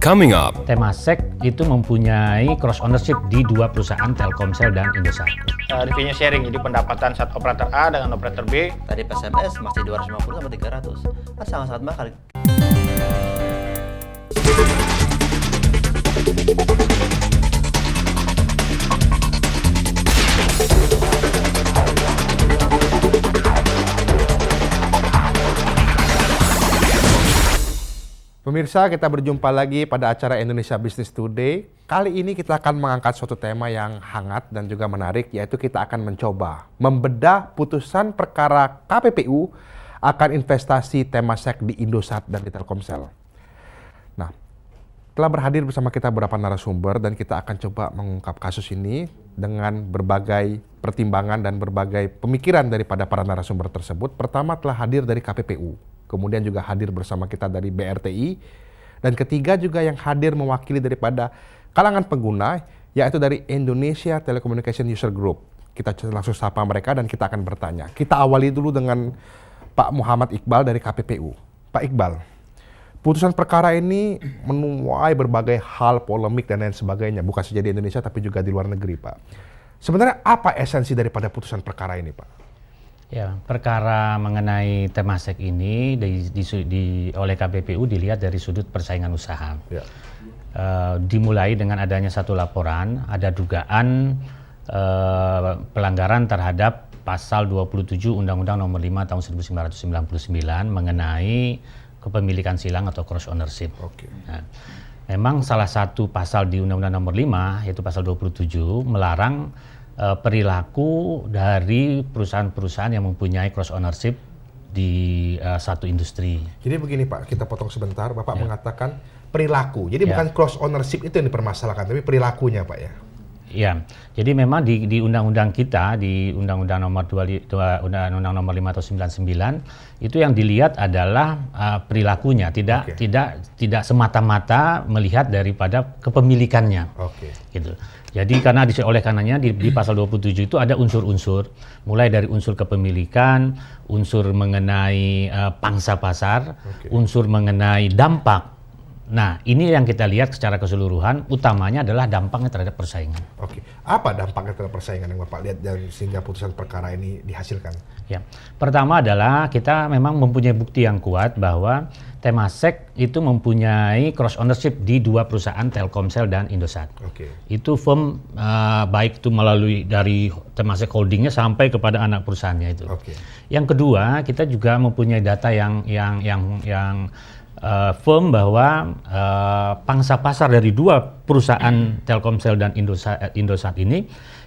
Coming up. Temasek itu mempunyai cross ownership di dua perusahaan Telkomsel dan Indosat. Revenue sharing, jadi pendapatan saat operator A dengan operator B. Tarif SMS masih 250 sampai 300. Kan sangat-sangat mahal. Pemirsa, kita berjumpa lagi pada acara Indonesia Business Today. Kali ini kita akan mengangkat suatu tema yang hangat dan juga menarik, yaitu kita akan mencoba membedah putusan perkara KPPU akan investasi Temasek di Indosat dan di Telkomsel. Nah, telah berhadir bersama kita beberapa narasumber dan kita akan coba mengungkap kasus ini dengan berbagai pertimbangan dan berbagai pemikiran daripada para narasumber tersebut. Pertama telah hadir dari KPPU. Kemudian juga hadir bersama kita dari BRTI. Dan ketiga juga yang hadir mewakili daripada kalangan pengguna, yaitu dari Indonesia Telecommunication User Group. Kita langsung sapa mereka dan kita akan bertanya. Kita awali dulu dengan Pak Muhammad Iqbal dari KPPU. Pak Iqbal, putusan perkara ini menuai berbagai hal polemik dan lain sebagainya. Bukan saja di Indonesia tapi juga di luar negeri, Pak. Sebenarnya apa esensi daripada putusan perkara ini, Pak? Ya, perkara mengenai Temasek ini oleh KPPU dilihat dari sudut persaingan usaha. Ya. Dimulai dengan adanya satu laporan, ada dugaan pelanggaran terhadap pasal 27 Undang-Undang Nomor 5 Tahun 1999 mengenai kepemilikan silang atau cross ownership. Oke. Nah, memang salah satu pasal di Undang-Undang Nomor 5 yaitu pasal 27 melarang perilaku dari perusahaan-perusahaan yang mempunyai cross ownership di satu industri. Jadi begini Pak, kita potong sebentar. Bapak mengatakan perilaku. Jadi bukan cross ownership itu yang dipermasalahkan, tapi perilakunya Pak ya. Ya, jadi memang di undang-undang kita, di Undang-Undang Nomor Undang-Undang Nomor 5 Tahun 99 itu yang dilihat adalah perilakunya, tidak semata-mata melihat daripada kepemilikannya. Oke. Gitu. Jadi oleh karenanya di pasal 27 itu ada unsur-unsur, mulai dari unsur kepemilikan, unsur mengenai pangsa pasar, unsur mengenai dampak. Nah, ini yang kita lihat secara keseluruhan, utamanya adalah dampaknya terhadap persaingan. Oke. Apa dampaknya terhadap persaingan yang Bapak lihat dan sehingga putusan perkara ini dihasilkan? Ya. Pertama adalah kita memang mempunyai bukti yang kuat bahwa Temasek itu mempunyai cross ownership di dua perusahaan Telkomsel dan Indosat. Oke. Itu firm baik itu melalui dari Temasek Holdingnya sampai kepada anak perusahaannya itu. Oke. Yang kedua, kita juga mempunyai data yang firm bahwa pangsa pasar dari dua perusahaan Telkomsel dan Indosat ini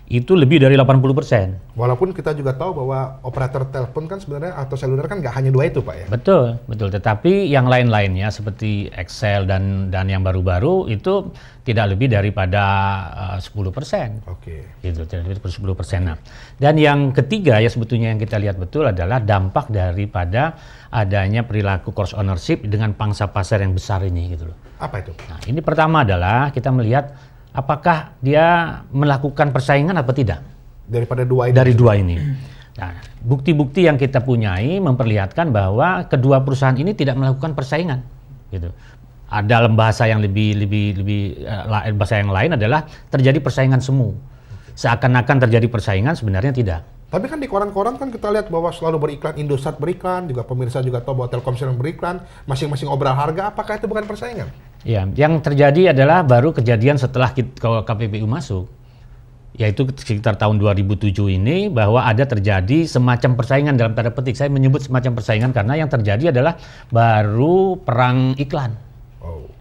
itu lebih dari 80%. Walaupun kita juga tahu bahwa operator telepon kan sebenarnya atau seluler kan nggak hanya dua itu Pak ya? Betul. Tetapi yang lain-lainnya seperti Excel dan yang baru-baru itu tidak lebih daripada 10%. Oke. Gitu, tidak lebih dari 10%. Nah, dan yang ketiga ya sebetulnya yang kita lihat betul adalah dampak daripada adanya perilaku cross ownership dengan pangsa pasar yang besar ini gitu loh. Apa itu? Nah, ini pertama adalah kita melihat apakah dia melakukan persaingan atau tidak Daripada dua ini? dari dua ini. Nah, bukti-bukti yang kita punyai memperlihatkan bahwa kedua perusahaan ini tidak melakukan persaingan, gitu. Ada bahasa yang bahasa yang lain adalah terjadi persaingan semu. Seakan-akan terjadi persaingan, sebenarnya tidak. Tapi kan di koran-koran kan kita lihat bahwa selalu beriklan, Indosat beriklan, juga pemirsa juga tahu bahwa Telkomsel yang beriklan, masing-masing obral harga. Apakah itu bukan persaingan? Ya, yang terjadi adalah baru kejadian setelah KPPU masuk, yaitu sekitar tahun 2007 ini bahwa ada terjadi semacam persaingan dalam tanda petik. Saya menyebut semacam persaingan karena yang terjadi adalah baru perang iklan,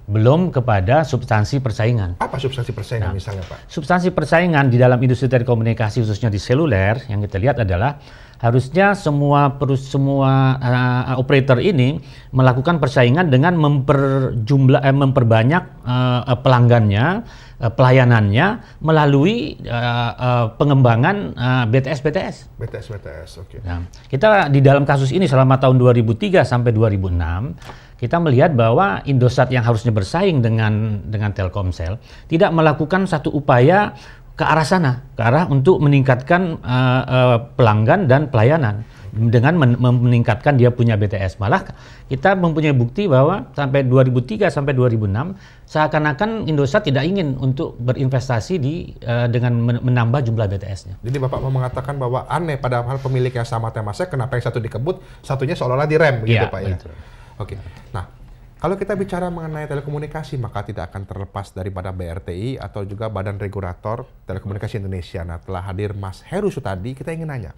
belum kepada substansi persaingan. Apa substansi persaingan misalnya Pak? Substansi persaingan di dalam industri telekomunikasi khususnya di seluler yang kita lihat adalah harusnya semua operator ini melakukan persaingan dengan memperbanyak pelanggannya, pelayanannya melalui pengembangan BTS. Oke. Nah, kita di dalam kasus ini selama tahun 2003 sampai 2006 kita melihat bahwa Indosat yang harusnya bersaing dengan Telkomsel tidak melakukan satu upaya ke arah sana, ke arah untuk meningkatkan pelanggan dan pelayanan. dengan meningkatkan dia punya BTS. Malah kita mempunyai bukti bahwa sampai 2003 sampai 2006 seakan-akan Indosat tidak ingin untuk berinvestasi dengan menambah jumlah BTS-nya. Jadi Bapak mau mengatakan bahwa aneh padahal pemilik yang sama Temasek, kenapa yang satu dikebut, satunya seolah-olah direm begitu Iya, Pak ya? betul. Oke, nah kalau kita bicara mengenai telekomunikasi maka tidak akan terlepas daripada BRTI atau juga Badan Regulator Telekomunikasi Indonesia. Nah telah hadir Mas Heru Sutadi, kita ingin nanya.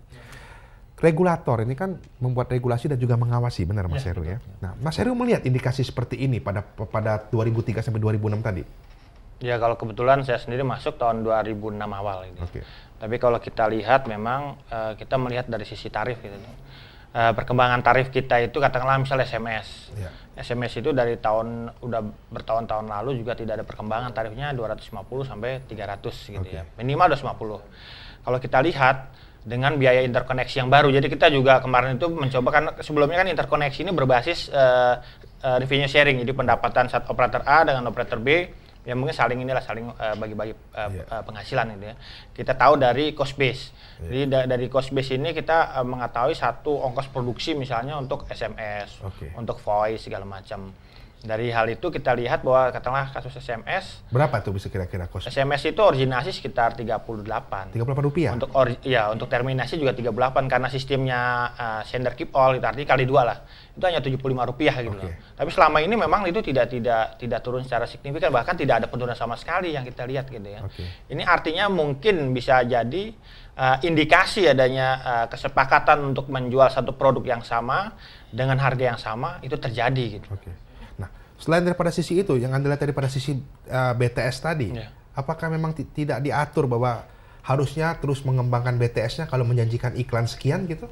Regulator ini kan membuat regulasi dan juga mengawasi, benar Mas Heru ya? Nah Mas Heru melihat indikasi seperti ini pada 2003 sampai 2006 tadi? Ya kalau kebetulan saya sendiri masuk tahun 2006 awal gitu. Oke. Tapi kalau kita lihat memang kita melihat dari sisi tarif gitu. Perkembangan tarif kita itu katakanlah misalnya SMS. Ya. SMS itu dari udah bertahun-tahun lalu juga tidak ada perkembangan, tarifnya 250 sampai 300 gitu ya. Minimal 250. Kalau kita lihat dengan biaya interkoneksi yang baru. Jadi kita juga kemarin itu mencoba, kan sebelumnya kan interkoneksi ini berbasis revenue sharing. Jadi pendapatan saat operator A dengan operator B ya mungkin saling bagi-bagi penghasilan gitu ya. Kita tahu dari cost base. Jadi dari cost base ini kita mengetahui satu ongkos produksi misalnya untuk SMS, untuk voice segala macam. Dari hal itu kita lihat bahwa katakanlah kasus SMS. Berapa tuh bisa kira-kira cost? SMS itu originasi sekitar 38. 38 rupiah? Untuk terminasi juga 38 karena sistemnya sender keep all, itu artinya kali 2 lah. Itu hanya 75 rupiah gitu loh. Tapi selama ini memang itu tidak turun secara signifikan, bahkan tidak ada penurunan sama sekali yang kita lihat gitu ya. Ini artinya mungkin bisa jadi indikasi adanya kesepakatan untuk menjual satu produk yang sama dengan harga yang sama itu terjadi gitu. Nah, selain daripada sisi itu, yang Anda lihat daripada sisi BTS tadi, apakah memang tidak diatur bahwa harusnya terus mengembangkan BTS-nya kalau menjanjikan iklan sekian gitu?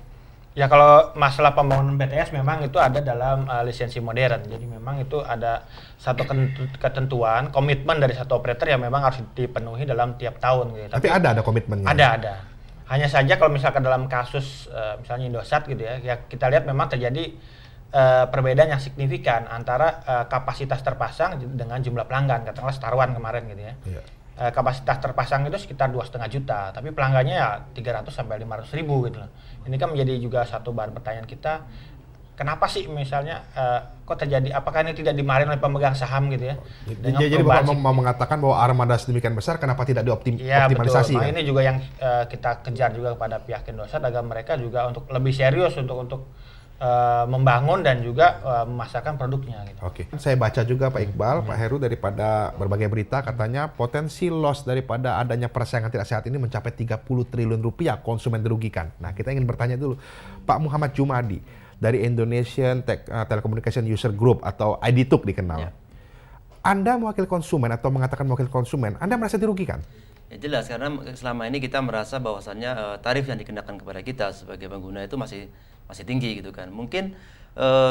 Ya kalau masalah pembangunan BTS memang itu ada dalam lisensi modern. Jadi memang itu ada satu ketentuan, komitmen dari satu operator yang memang harus dipenuhi dalam tiap tahun. Gitu. Tapi ada komitmennya? Ada. Hanya saja kalau misalkan dalam kasus misalnya Indosat gitu ya, kita lihat memang terjadi perbedaan yang signifikan antara kapasitas terpasang dengan jumlah pelanggan. Katakanlah Starwan kemarin gitu ya. Kapasitas terpasang itu sekitar 2,5 juta, tapi pelanggannya ya 300 sampai 500 ribu gitu loh. Ini kan menjadi juga satu bahan pertanyaan kita, kenapa sih misalnya kok terjadi, apakah ini tidak dimarahin oleh pemegang saham gitu ya? Jadi Bapak mau mengatakan bahwa armada sedemikian besar, kenapa tidak dioptimalisasi? Betul. Nah, ini juga yang kita kejar juga kepada pihak Indosat agar mereka juga untuk lebih serius untuk membangun dan juga memasarkan produknya gitu. Saya baca juga Pak Iqbal, Pak Heru daripada berbagai berita katanya potensi loss daripada adanya persaingan tidak sehat ini mencapai 30 triliun rupiah konsumen dirugikan. Nah, kita ingin bertanya dulu Pak Muhammad Jumadi dari Indonesian Telecommunication User Group atau IDTUC dikenal. Anda mewakili konsumen atau mengatakan mewakili konsumen, Anda merasa dirugikan? Ya jelas, karena selama ini kita merasa bahwasannya tarif yang dikenakan kepada kita sebagai pengguna itu masih tinggi gitu kan. Mungkin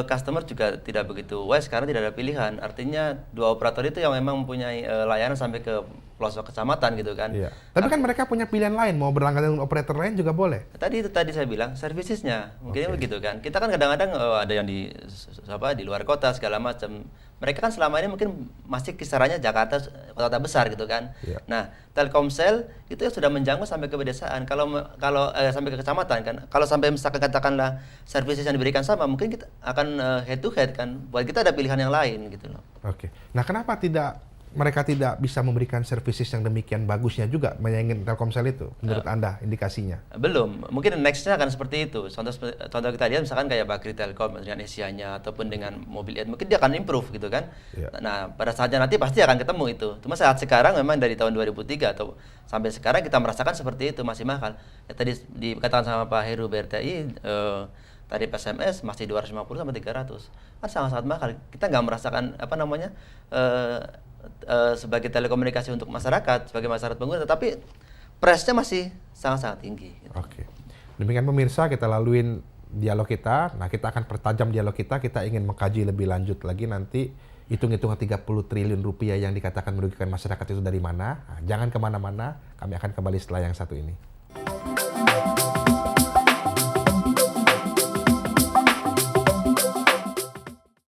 customer juga tidak begitu wise karena tidak ada pilihan. Artinya dua operator itu yang memang mempunyai layanan sampai ke pelosok kecamatan gitu kan. Tapi kan mereka punya pilihan lain, mau berlangganan dengan operator lain juga boleh. Tadi saya bilang servicesnya mungkin begitu kan. Kita kan kadang-kadang ada yang di luar kota segala macam. Mereka kan selama ini mungkin masih kisarannya Jakarta, kota besar gitu kan. Nah, Telkomsel itu sudah menjangkau sampai ke pedesaan. Kalau sampai ke kecamatan kan. Kalau sampai misalkan katakanlah services yang diberikan sama, mungkin kita akan head to head kan. Buat kita ada pilihan yang lain gitu loh. Nah, kenapa mereka tidak bisa memberikan services yang demikian bagusnya juga menyaingi Telkomsel itu menurut Anda indikasinya? Belum, mungkin next-nya akan seperti itu. Contoh kita lihat misalkan kayak Bakri Telkom dengan Asia-nya ataupun dengan Mobil Ed, mungkin dia akan improve gitu kan. Nah, pada saatnya nanti pasti akan ketemu itu. Cuma saat sekarang memang dari tahun 2003 atau sampai sekarang kita merasakan seperti itu, masih mahal. Ya, tadi dikatakan sama Pak Heru BRTI tarif SMS masih 250 sampai 300. Kan sangat-sangat mahal. Kita nggak merasakan sebagai telekomunikasi untuk masyarakat, sebagai masyarakat pengguna, tetapi price-nya masih sangat-sangat tinggi. Gitu. Demikian pemirsa, kita laluin dialog kita. Nah, kita akan pertajam dialog kita. Kita ingin mengkaji lebih lanjut lagi nanti hitung-hitungan 30 triliun rupiah yang dikatakan merugikan masyarakat itu dari mana. Nah, jangan kemana-mana, kami akan kembali setelah yang satu ini.